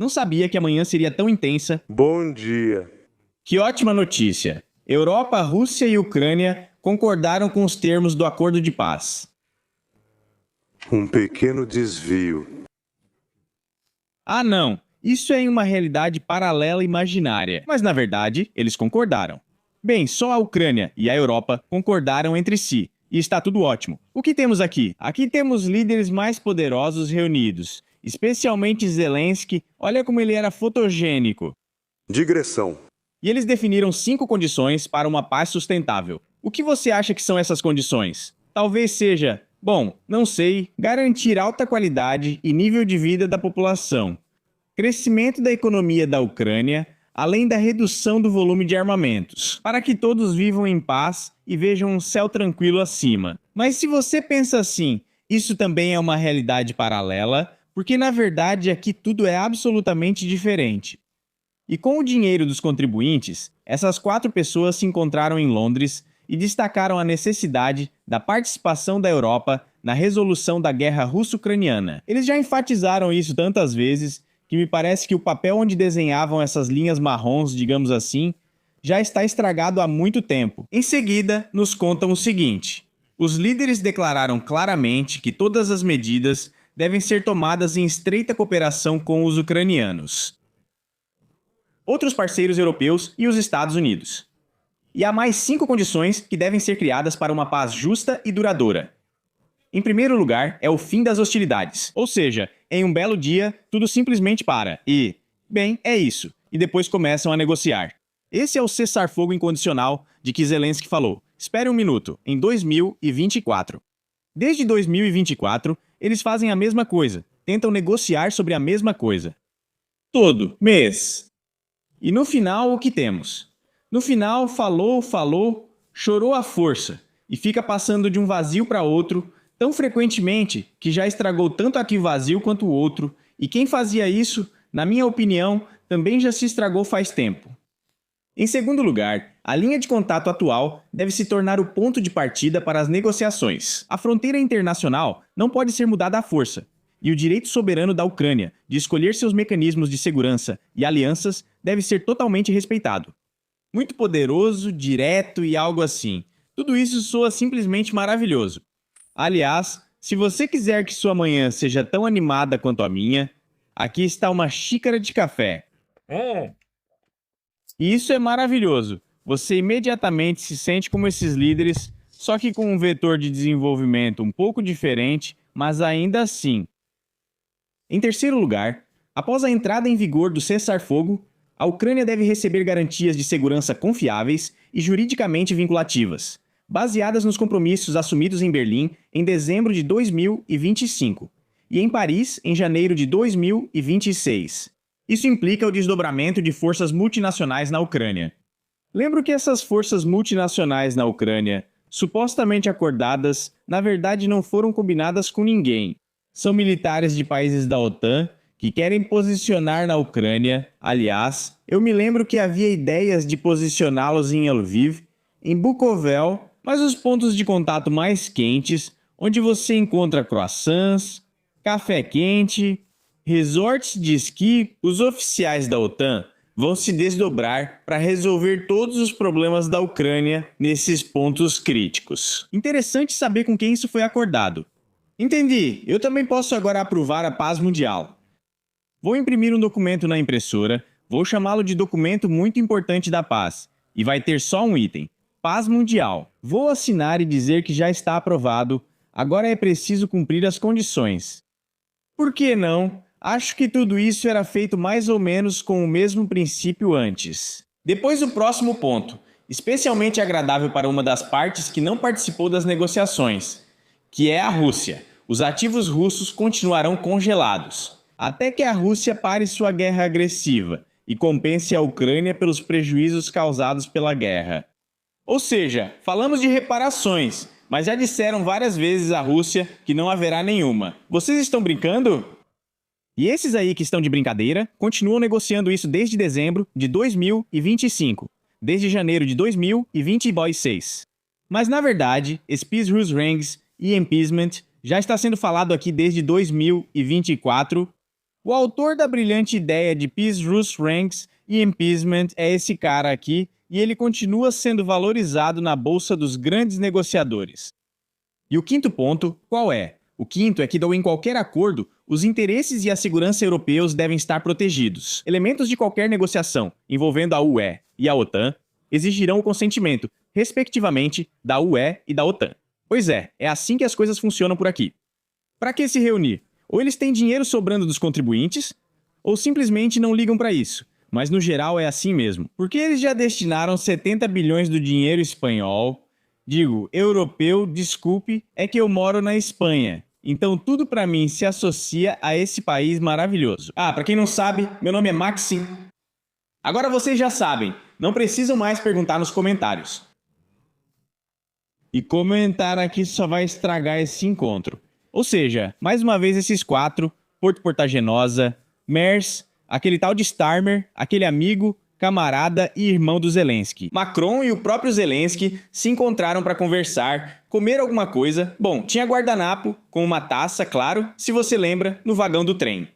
Não sabia que amanhã seria tão intensa. Bom dia. Que ótima notícia! Europa, Rússia e Ucrânia concordaram com os termos do acordo de paz. Um pequeno desvio. Ah, não! Isso é em uma realidade paralela imaginária. Mas na verdade, eles concordaram. Bem, só a Ucrânia e a Europa concordaram entre si. E está tudo ótimo. O que temos aqui? Aqui temos líderes mais poderosos reunidos. Especialmente Zelensky. Olha como ele era fotogênico. Digressão. E eles definiram 5 condições para uma paz sustentável. O que você acha que são essas condições? Talvez seja, bom, não sei, garantir alta qualidade e nível de vida da população, crescimento da economia da Ucrânia, além da redução do volume de armamentos, para que todos vivam em paz e vejam um céu tranquilo acima. Mas se você pensa assim, isso também é uma realidade paralela, porque na verdade aqui tudo é absolutamente diferente. E com o dinheiro dos contribuintes, essas 4 pessoas se encontraram em Londres e destacaram a necessidade da participação da Europa na resolução da guerra russo-ucraniana. Eles já enfatizaram isso tantas vezes que me parece que o papel onde desenhavam essas linhas marrons, digamos assim, já está estragado há muito tempo. Em seguida, nos contam o seguinte: os líderes declararam claramente que todas as medidas devem ser tomadas em estreita cooperação com os ucranianos, outros parceiros europeus e os Estados Unidos. E há mais 5 condições que devem ser criadas para uma paz justa e duradoura. Em primeiro lugar, é o fim das hostilidades. Ou seja, em um belo dia, tudo simplesmente para e, bem, é isso. E depois começam a negociar. Esse é o cessar-fogo incondicional de que Zelensky falou. Espere um minuto, em 2024. Desde 2024, eles fazem a mesma coisa. Tentam negociar sobre a mesma coisa. Todo mês. E no final, o que temos? No final, falou, chorou à força, e fica passando de um vazio para outro, tão frequentemente que já estragou tanto aqui vazio quanto o outro, e quem fazia isso, na minha opinião, também já se estragou faz tempo. Em segundo lugar, a linha de contato atual deve se tornar o ponto de partida para as negociações. A fronteira internacional não pode ser mudada à força, e o direito soberano da Ucrânia de escolher seus mecanismos de segurança e alianças deve ser totalmente respeitado. Muito poderoso, direto e algo assim. Tudo isso soa simplesmente maravilhoso. Aliás, se você quiser que sua manhã seja tão animada quanto a minha, aqui está uma xícara de café. E isso é maravilhoso. Você imediatamente se sente como esses líderes, só que com um vetor de desenvolvimento um pouco diferente, mas ainda assim. Em terceiro lugar, após a entrada em vigor do cessar-fogo, a Ucrânia deve receber garantias de segurança confiáveis e juridicamente vinculativas, baseadas nos compromissos assumidos em Berlim em dezembro de 2025 e em Paris em janeiro de 2026. Isso implica o desdobramento de forças multinacionais na Ucrânia. Lembro que essas forças multinacionais na Ucrânia, supostamente acordadas, na verdade não foram combinadas com ninguém. São militares de países da OTAN que querem posicionar na Ucrânia. Aliás, eu me lembro que havia ideias de posicioná-los em Lviv, em Bukovel, mas os pontos de contato mais quentes, onde você encontra croissants, café quente, resorts de esqui, os oficiais da OTAN vão se desdobrar para resolver todos os problemas da Ucrânia nesses pontos críticos. Interessante saber com quem isso foi acordado. Entendi, eu também posso agora aprovar a paz mundial. Vou imprimir um documento na impressora, vou chamá-lo de documento muito importante da paz, e vai ter só um item: paz mundial. Vou assinar e dizer que já está aprovado, agora é preciso cumprir as condições. Por que não? Acho que tudo isso era feito mais ou menos com o mesmo princípio antes. Depois o próximo ponto, especialmente agradável para uma das partes que não participou das negociações, que é a Rússia. Os ativos russos continuarão congelados, até que a Rússia pare sua guerra agressiva e compense a Ucrânia pelos prejuízos causados pela guerra. Ou seja, falamos de reparações, mas já disseram várias vezes à Rússia que não haverá nenhuma. Vocês estão brincando? E esses aí que estão de brincadeira continuam negociando isso desde dezembro de 2025, desde janeiro de 2026. Mas na verdade, Spießruhsrings e Appeasement já está sendo falado aqui desde 2024, O autor da brilhante ideia de Peace, Truce, Ranks e Appeasement é esse cara aqui, e ele continua sendo valorizado na bolsa dos grandes negociadores. E o quinto ponto, qual é? O quinto é que, em qualquer acordo, os interesses e a segurança europeus devem estar protegidos. Elementos de qualquer negociação envolvendo a UE e a OTAN exigirão o consentimento, respectivamente, da UE e da OTAN. Pois é assim que as coisas funcionam por aqui. Para que se reunir? Ou eles têm dinheiro sobrando dos contribuintes, ou simplesmente não ligam para isso. Mas no geral é assim mesmo, porque eles já destinaram 70 bilhões do dinheiro espanhol, europeu, desculpe, é que eu moro na Espanha. Então tudo para mim se associa a esse país maravilhoso. Para quem não sabe, meu nome é Maxim. Agora vocês já sabem, não precisam mais perguntar nos comentários. E comentar aqui só vai estragar esse encontro. Ou seja, mais uma vez esses quatro, Porto Portagenosa, Merz, aquele tal de Starmer, aquele amigo, camarada e irmão do Zelensky. Macron e o próprio Zelensky se encontraram para conversar, comer alguma coisa. Bom, tinha guardanapo, com uma taça, claro, se você lembra, no vagão do trem.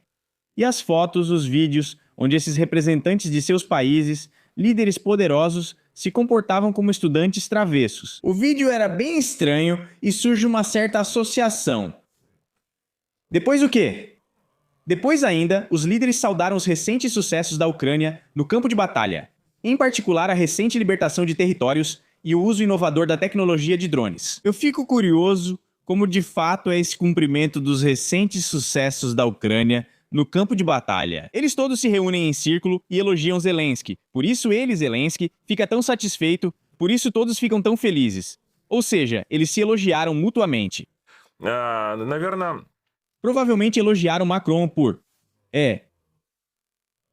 E as fotos, os vídeos, onde esses representantes de seus países, líderes poderosos, se comportavam como estudantes travessos. O vídeo era bem estranho e surge uma certa associação. Depois o quê? Depois ainda, os líderes saudaram os recentes sucessos da Ucrânia no campo de batalha, em particular a recente libertação de territórios e o uso inovador da tecnologia de drones. Eu fico curioso como de fato é esse cumprimento dos recentes sucessos da Ucrânia no campo de batalha. Eles todos se reúnem em círculo e elogiam Zelensky. Por isso ele, Zelensky, fica tão satisfeito, por isso todos ficam tão felizes. Ou seja, eles se elogiaram mutuamente. Наверное, Provavelmente elogiaram Macron por...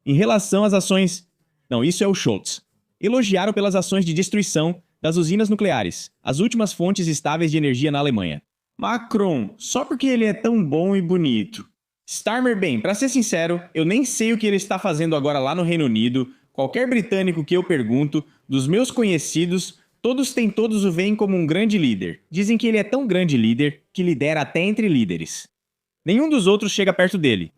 Em relação às ações... Não, isso é o Scholz. Elogiaram pelas ações de destruição das usinas nucleares, as últimas fontes estáveis de energia na Alemanha. Macron, só porque ele é tão bom e bonito. Starmer, bem, pra ser sincero, eu nem sei o que ele está fazendo agora lá no Reino Unido. Qualquer britânico que eu pergunto, dos meus conhecidos, todos o veem como um grande líder. Dizem que ele é tão grande líder que lidera até entre líderes. Nenhum dos outros chega perto dele.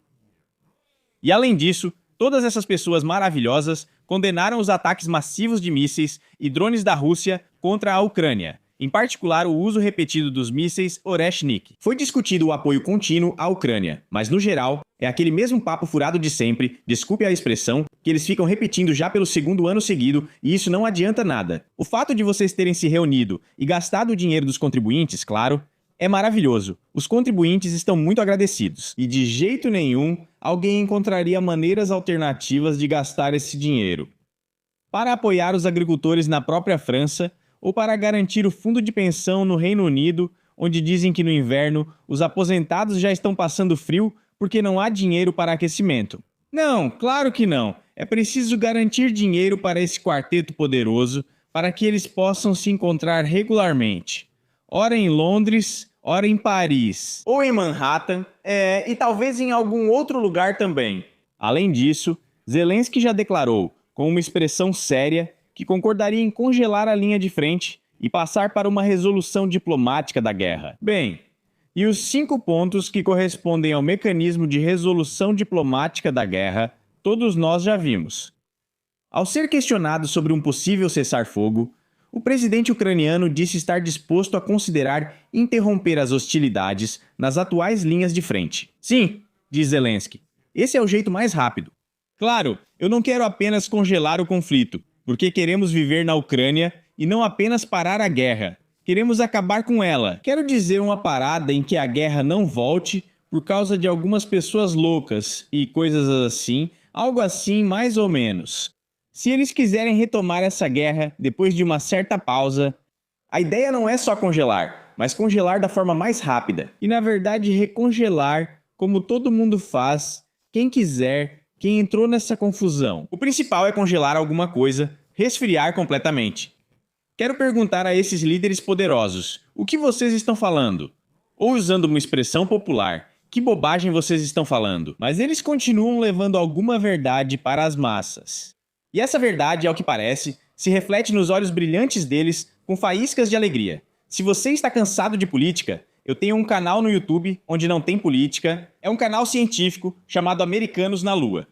E além disso, todas essas pessoas maravilhosas condenaram os ataques massivos de mísseis e drones da Rússia contra a Ucrânia, em particular o uso repetido dos mísseis Oreshnik. Foi discutido o apoio contínuo à Ucrânia, mas no geral, é aquele mesmo papo furado de sempre, desculpe a expressão, que eles ficam repetindo já pelo segundo ano seguido, e isso não adianta nada. O fato de vocês terem se reunido e gastado o dinheiro dos contribuintes, claro, é maravilhoso. Os contribuintes estão muito agradecidos. E de jeito nenhum, alguém encontraria maneiras alternativas de gastar esse dinheiro. Para apoiar os agricultores na própria França, ou para garantir o fundo de pensão no Reino Unido, onde dizem que no inverno os aposentados já estão passando frio porque não há dinheiro para aquecimento. Não, claro que não. É preciso garantir dinheiro para esse quarteto poderoso para que eles possam se encontrar regularmente. Ora em Londres, ora em Paris, ou em Manhattan, e talvez em algum outro lugar também. Além disso, Zelensky já declarou, com uma expressão séria, que concordaria em congelar a linha de frente e passar para uma resolução diplomática da guerra. Bem, e os 5 pontos que correspondem ao mecanismo de resolução diplomática da guerra, todos nós já vimos. Ao ser questionado sobre um possível cessar-fogo, o presidente ucraniano disse estar disposto a considerar interromper as hostilidades nas atuais linhas de frente. Sim, diz Zelensky, esse é o jeito mais rápido. Claro, eu não quero apenas congelar o conflito, porque queremos viver na Ucrânia e não apenas parar a guerra. Queremos acabar com ela. Quero dizer uma parada em que a guerra não volte por causa de algumas pessoas loucas e coisas assim, algo assim mais ou menos. Se eles quiserem retomar essa guerra depois de uma certa pausa, a ideia não é só congelar, mas congelar da forma mais rápida. E na verdade recongelar, como todo mundo faz, quem quiser, quem entrou nessa confusão. O principal é congelar alguma coisa, resfriar completamente. Quero perguntar a esses líderes poderosos, o que vocês estão falando? Ou usando uma expressão popular, que bobagem vocês estão falando? Mas eles continuam levando alguma verdade para as massas. E essa verdade, ao que parece, se reflete nos olhos brilhantes deles com faíscas de alegria. Se você está cansado de política, Eu tenho um canal no YouTube onde não tem política, é um canal científico chamado Americanos na Lua.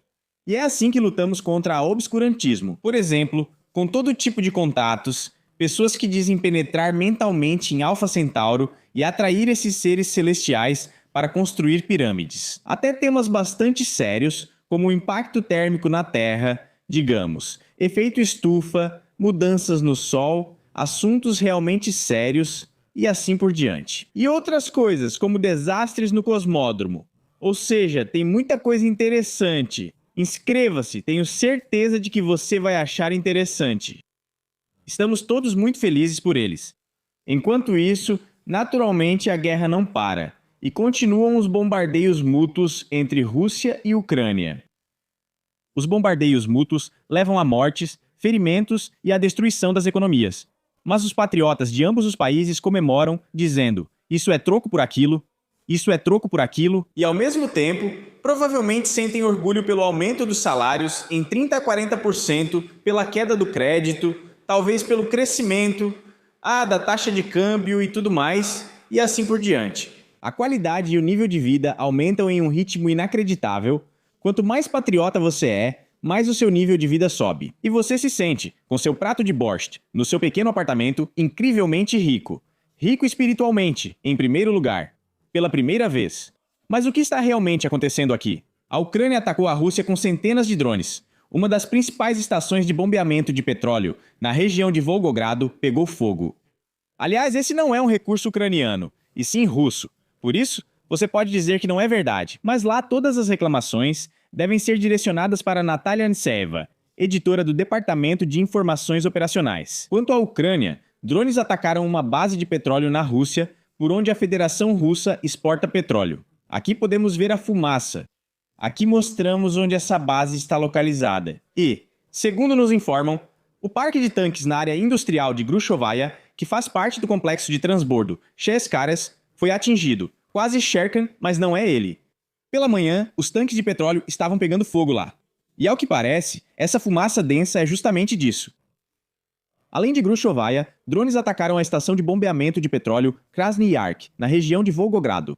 E é assim que lutamos contra o obscurantismo. Por exemplo, com todo tipo de contatos, pessoas que dizem penetrar mentalmente em Alpha Centauro e atrair esses seres celestiais para construir pirâmides. Até temas bastante sérios, como o impacto térmico na Terra, digamos, efeito estufa, mudanças no Sol, assuntos realmente sérios e assim por diante. E outras coisas, como desastres no cosmódromo. Ou seja, tem muita coisa interessante. Inscreva-se, tenho certeza de que você vai achar interessante. Estamos todos muito felizes por eles. Enquanto isso, naturalmente a guerra não para, e continuam os bombardeios mútuos entre Rússia e Ucrânia. Os bombardeios mútuos levam a mortes, ferimentos e à destruição das economias. Mas os patriotas de ambos os países comemoram, dizendo: isso é troco por aquilo, isso é troco por aquilo, e ao mesmo tempo, provavelmente sentem orgulho pelo aumento dos salários em 30 a 40%, pela queda do crédito, talvez pelo crescimento, da taxa de câmbio e tudo mais, e assim por diante. A qualidade e o nível de vida aumentam em um ritmo inacreditável. Quanto mais patriota você é, mais o seu nível de vida sobe. E você se sente, com seu prato de borscht, no seu pequeno apartamento, incrivelmente rico. Rico espiritualmente, em primeiro lugar. Pela primeira vez. Mas o que está realmente acontecendo aqui? A Ucrânia atacou a Rússia com centenas de drones. Uma das principais estações de bombeamento de petróleo, na região de Volgogrado, pegou fogo. Aliás, esse não é um recurso ucraniano, e sim russo. Por isso, você pode dizer que não é verdade. Mas lá todas as reclamações devem ser direcionadas para Natalia Antseva, editora do Departamento de Informações Operacionais. Quanto à Ucrânia, drones atacaram uma base de petróleo na Rússia, por onde a Federação Russa exporta petróleo. Aqui podemos ver a fumaça. Aqui mostramos onde essa base está localizada. E, segundo nos informam, o parque de tanques na área industrial de Grushovaia, que faz parte do complexo de transbordo Chezkaras, foi atingido. Quase Sherkan, mas não é ele. Pela manhã, os tanques de petróleo estavam pegando fogo lá. E ao que parece, essa fumaça densa é justamente disso. Além de Grushovaia, drones atacaram a estação de bombeamento de petróleo Krasny Yark, na região de Volgogrado.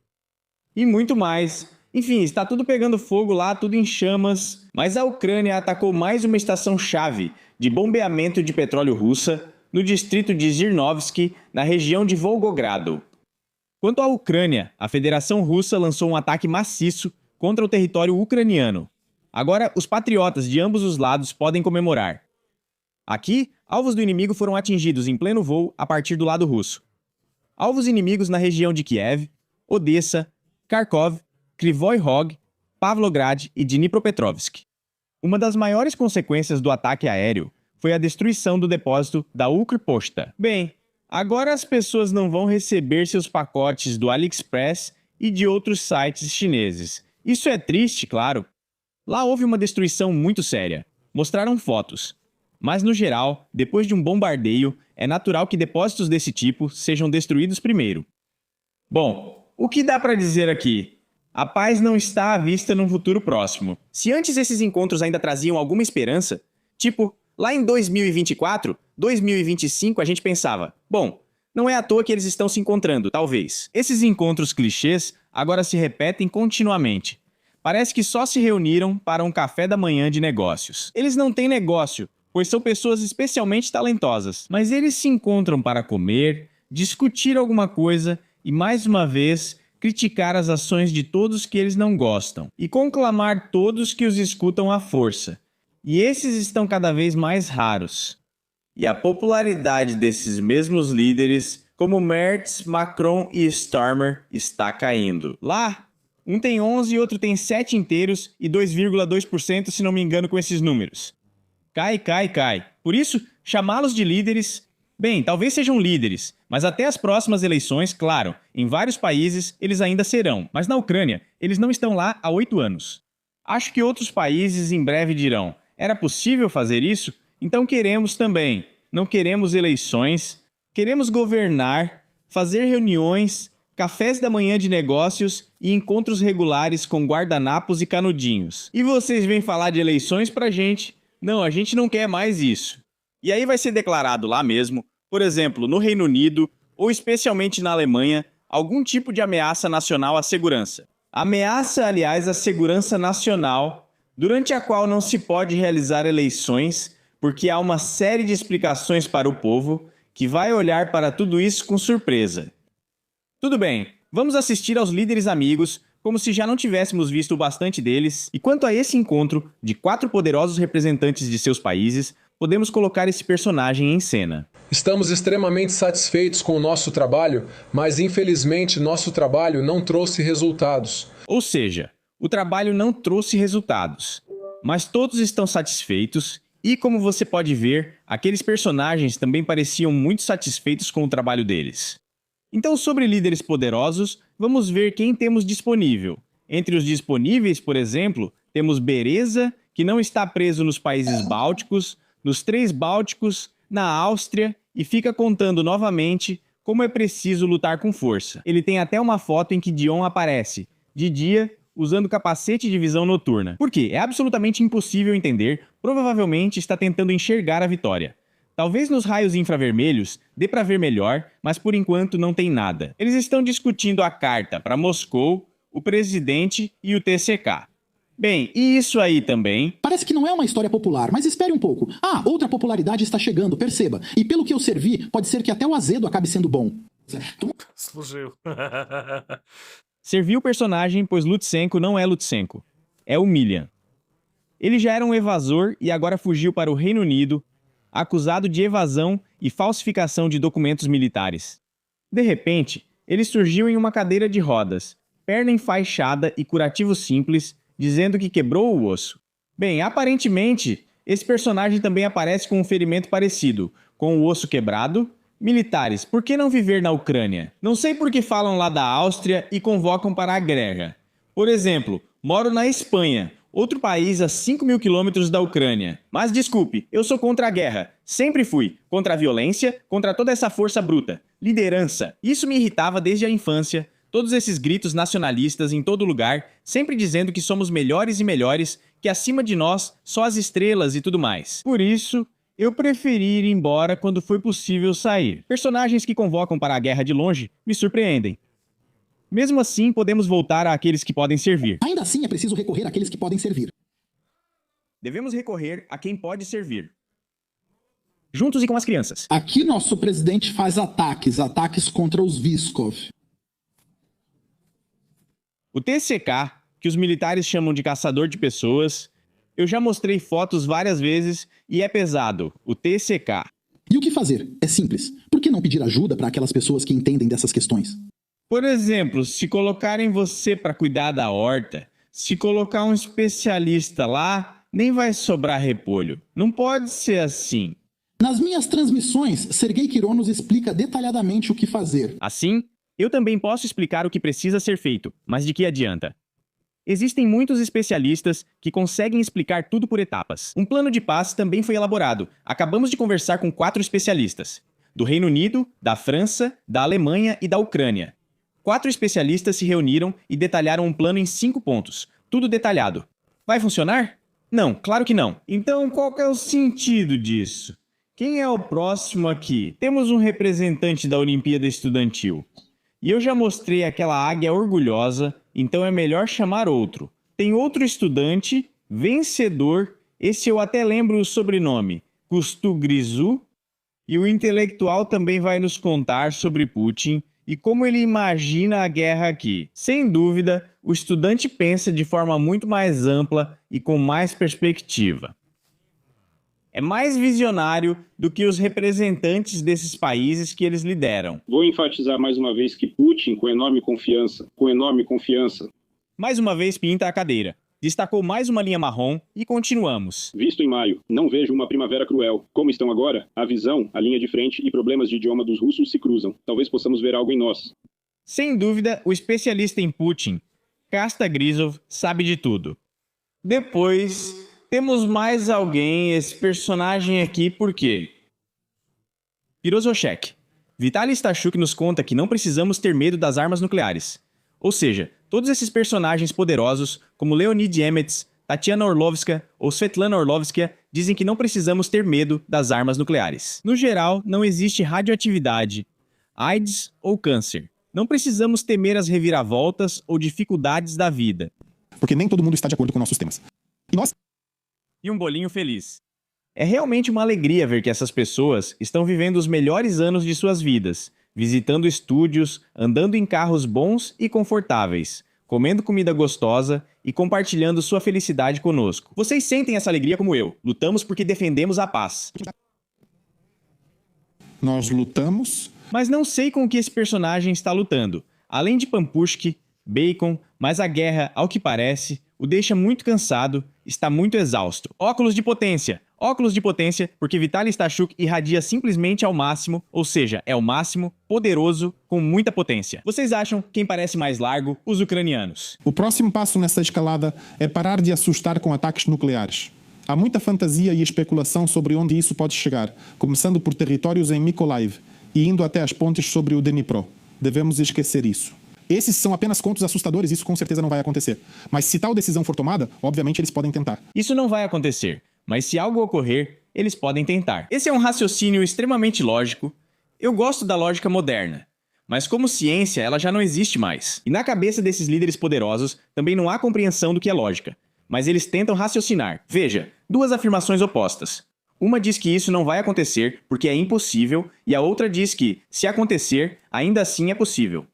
E muito mais. Enfim, está tudo pegando fogo lá, tudo em chamas. Mas a Ucrânia atacou mais uma estação-chave de bombeamento de petróleo russa no distrito de Zhirnovsky, na região de Volgogrado. Quanto à Ucrânia, a Federação Russa lançou um ataque maciço contra o território ucraniano. Agora, os patriotas de ambos os lados podem comemorar. Aqui, alvos do inimigo foram atingidos em pleno voo a partir do lado russo. Alvos inimigos na região de Kiev, Odessa, Kharkov, Kryvyi Rog, Pavlograd e Dnipropetrovsk. Uma das maiores consequências do ataque aéreo foi a destruição do depósito da Ukrpochta. Bem, agora as pessoas não vão receber seus pacotes do AliExpress e de outros sites chineses. Isso é triste, claro. Lá houve uma destruição muito séria. Mostraram fotos. Mas, no geral, depois de um bombardeio, é natural que depósitos desse tipo sejam destruídos primeiro. Bom, o que dá para dizer aqui? A paz não está à vista num futuro próximo. Se antes esses encontros ainda traziam alguma esperança, tipo, lá em 2024, 2025 a gente pensava, bom, não é à toa que eles estão se encontrando, talvez. Esses encontros clichês agora se repetem continuamente. Parece que só se reuniram para um café da manhã de negócios. Eles não têm negócio, pois são pessoas especialmente talentosas, mas eles se encontram para comer, discutir alguma coisa e, mais uma vez, criticar as ações de todos que eles não gostam e conclamar todos que os escutam à força. E esses estão cada vez mais raros. E a popularidade desses mesmos líderes, como Merz, Macron e Starmer, está caindo. Lá, um tem 11 e outro tem 7 inteiros e 2,2% se não me engano com esses números. Cai. Por isso, chamá-los de líderes... Bem, talvez sejam líderes, mas até as próximas eleições, claro, em vários países eles ainda serão, mas na Ucrânia eles não estão lá há 8 anos. Acho que outros países em breve dirão, era possível fazer isso? Então queremos também. Não queremos eleições, queremos governar, fazer reuniões, cafés da manhã de negócios e encontros regulares com guardanapos e canudinhos. E vocês vêm falar de eleições pra gente? Não, a gente não quer mais isso. E aí vai ser declarado lá mesmo, por exemplo, no Reino Unido, ou especialmente na Alemanha, algum tipo de ameaça nacional à segurança. Ameaça, aliás, à segurança nacional, durante a qual não se pode realizar eleições, porque há uma série de explicações para o povo que vai olhar para tudo isso com surpresa. Tudo bem, vamos assistir aos líderes amigos, como se já não tivéssemos visto bastante deles, e quanto a esse encontro de 4 poderosos representantes de seus países, podemos colocar esse personagem em cena. Estamos extremamente satisfeitos com o nosso trabalho, mas infelizmente nosso trabalho não trouxe resultados. Ou seja, o trabalho não trouxe resultados, mas todos estão satisfeitos e, como você pode ver, aqueles personagens também pareciam muito satisfeitos com o trabalho deles. Então, sobre líderes poderosos, vamos ver quem temos disponível. Entre os disponíveis, por exemplo, temos Bereza, que não está preso nos países bálticos, nos 3 bálticos, na Áustria, e fica contando novamente como é preciso lutar com força. Ele tem até uma foto em que Dion aparece, de dia, usando capacete de visão noturna. Por quê? É absolutamente impossível entender, provavelmente está tentando enxergar a vitória. Talvez nos raios infravermelhos dê para ver melhor, mas por enquanto não tem nada. Eles estão discutindo a carta para Moscou, o presidente e o TCK. Bem, e isso aí também... Parece que não é uma história popular, mas espere um pouco. Ah, outra popularidade está chegando, perceba. E pelo que eu servi, pode ser que até o azedo acabe sendo bom. Служил. Serviu o personagem, pois Lutsenko não é Lutsenko. É o Milian. Ele já era um evasor e agora fugiu para o Reino Unido, acusado de evasão e falsificação de documentos militares. De repente, ele surgiu em uma cadeira de rodas, perna enfaixada e curativo simples, dizendo que quebrou o osso. Bem, aparentemente, esse personagem também aparece com um ferimento parecido, com o osso quebrado. Militares, por que não viver na Ucrânia? Não sei por que falam lá da Áustria e convocam para a guerra. Por exemplo, moro na Espanha, outro país a 5.000 quilômetros da Ucrânia. Mas desculpe, eu sou contra a guerra. Sempre fui. Contra a violência, contra toda essa força bruta. Liderança. Isso me irritava desde a infância. Todos esses gritos nacionalistas em todo lugar, sempre dizendo que somos melhores e melhores, que acima de nós só as estrelas e tudo mais. Por isso, eu preferi ir embora quando foi possível sair. Personagens que convocam para a guerra de longe me surpreendem. Mesmo assim, podemos voltar àqueles que podem servir. Ainda assim, é preciso recorrer àqueles que podem servir. Devemos recorrer a quem pode servir. Juntos e com as crianças. Aqui nosso presidente faz ataques contra os Viskov. O TCK, que os militares chamam de caçador de pessoas, eu já mostrei fotos várias vezes e é pesado, o TCK. E o que fazer? É simples. Por que não pedir ajuda para aquelas pessoas que entendem dessas questões? Por exemplo, se colocarem você para cuidar da horta, se colocar um especialista lá, nem vai sobrar repolho. Não pode ser assim. Nas minhas transmissões, Sergei Kirov nos explica detalhadamente o que fazer. Assim, eu também posso explicar o que precisa ser feito, mas de que adianta? Existem muitos especialistas que conseguem explicar tudo por etapas. Um plano de paz também foi elaborado. Acabamos de conversar com 4 especialistas. Do Reino Unido, da França, da Alemanha e da Ucrânia. 4 especialistas se reuniram e detalharam um plano em 5 pontos. Tudo detalhado. Vai funcionar? Não, claro que não. Então qual que é o sentido disso? Quem é o próximo aqui? Temos um representante da Olimpíada Estudantil. E eu já mostrei aquela águia orgulhosa, então é melhor chamar outro. Tem outro estudante, vencedor, esse eu até lembro o sobrenome, Kustugrizu, e o intelectual também vai nos contar sobre Putin e como ele imagina a guerra aqui. Sem dúvida, o estudante pensa de forma muito mais ampla e com mais perspectiva. É mais visionário do que os representantes desses países que eles lideram. Vou enfatizar mais uma vez que Putin, com enorme confiança, Mais uma vez pinta a cadeira. Destacou mais uma linha marrom e continuamos. Visto em maio, não vejo uma primavera cruel. Como estão agora, a visão, a linha de frente e problemas de idioma dos russos se cruzam. Talvez possamos ver algo em nós. Sem dúvida, o especialista em Putin, Kasta Grisov, sabe de tudo. Depois, temos mais alguém, esse personagem aqui, por quê? Pirozochek. Vitaly Stachuk nos conta que não precisamos ter medo das armas nucleares. Ou seja, todos esses personagens poderosos, como Leonid Yemets, Tatiana Orlovska ou Svetlana Orlovskia, dizem que não precisamos ter medo das armas nucleares. No geral, não existe radioatividade, AIDS ou câncer. Não precisamos temer as reviravoltas ou dificuldades da vida. Porque nem todo mundo está de acordo com nossos temas. E nós... E um bolinho feliz. É realmente uma alegria ver que essas pessoas estão vivendo os melhores anos de suas vidas, visitando estúdios, andando em carros bons e confortáveis, comendo comida gostosa e compartilhando sua felicidade conosco. Vocês sentem essa alegria como eu. Lutamos porque defendemos a paz. Nós lutamos... Mas não sei com o que esse personagem está lutando. Além de Pampushki, Bacon, mas a guerra, ao que parece, o deixa muito cansado, está muito exausto. Óculos de potência. Óculos de potência porque Vitaly Stachuk irradia simplesmente ao máximo, ou seja, é o máximo, poderoso, com muita potência. Vocês acham quem parece mais largo? Os ucranianos. O próximo passo nessa escalada é parar de assustar com ataques nucleares. Há muita fantasia e especulação sobre onde isso pode chegar, começando por territórios em Mykolaiv e indo até as pontes sobre o Dnipro. Devemos esquecer isso. Esses são apenas contos assustadores, isso com certeza não vai acontecer. Mas se tal decisão for tomada, obviamente eles podem tentar. Isso não vai acontecer, mas se algo ocorrer, eles podem tentar. Esse é um raciocínio extremamente lógico. Eu gosto da lógica moderna, mas como ciência ela já não existe mais. E na cabeça desses líderes poderosos também não há compreensão do que é lógica, mas eles tentam raciocinar. Veja, duas afirmações opostas. Uma diz que isso não vai acontecer porque é impossível, e a outra diz que, se acontecer, ainda assim é possível.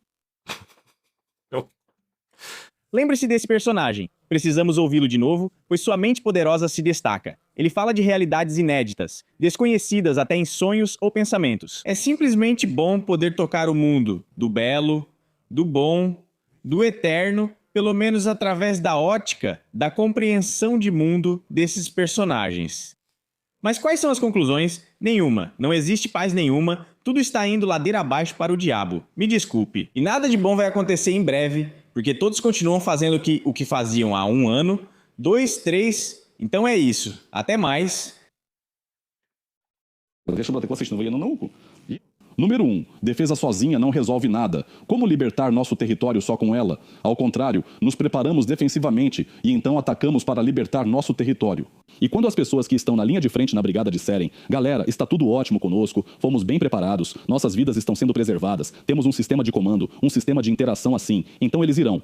Lembre-se desse personagem. Precisamos ouvi-lo de novo, pois sua mente poderosa se destaca. Ele fala de realidades inéditas, desconhecidas até em sonhos ou pensamentos. É simplesmente bom poder tocar o mundo, do belo, do bom, do eterno, pelo menos através da ótica, da compreensão de mundo desses personagens. Mas quais são as conclusões? Nenhuma. Não existe paz nenhuma. Tudo está indo ladeira abaixo para o diabo. Me desculpe. E nada de bom vai acontecer em breve, porque todos continuam fazendo o que faziam há 1 ano, 2, 3. Então é isso. Até mais. Deixa eu bater com vocês, não vai no nunca. Número 1. Defesa sozinha não resolve nada. Como libertar nosso território só com ela? Ao contrário, nos preparamos defensivamente e então atacamos para libertar nosso território. E quando as pessoas que estão na linha de frente na brigada disserem: galera, está tudo ótimo conosco, fomos bem preparados, nossas vidas estão sendo preservadas, temos um sistema de comando, um sistema de interação assim, então eles irão: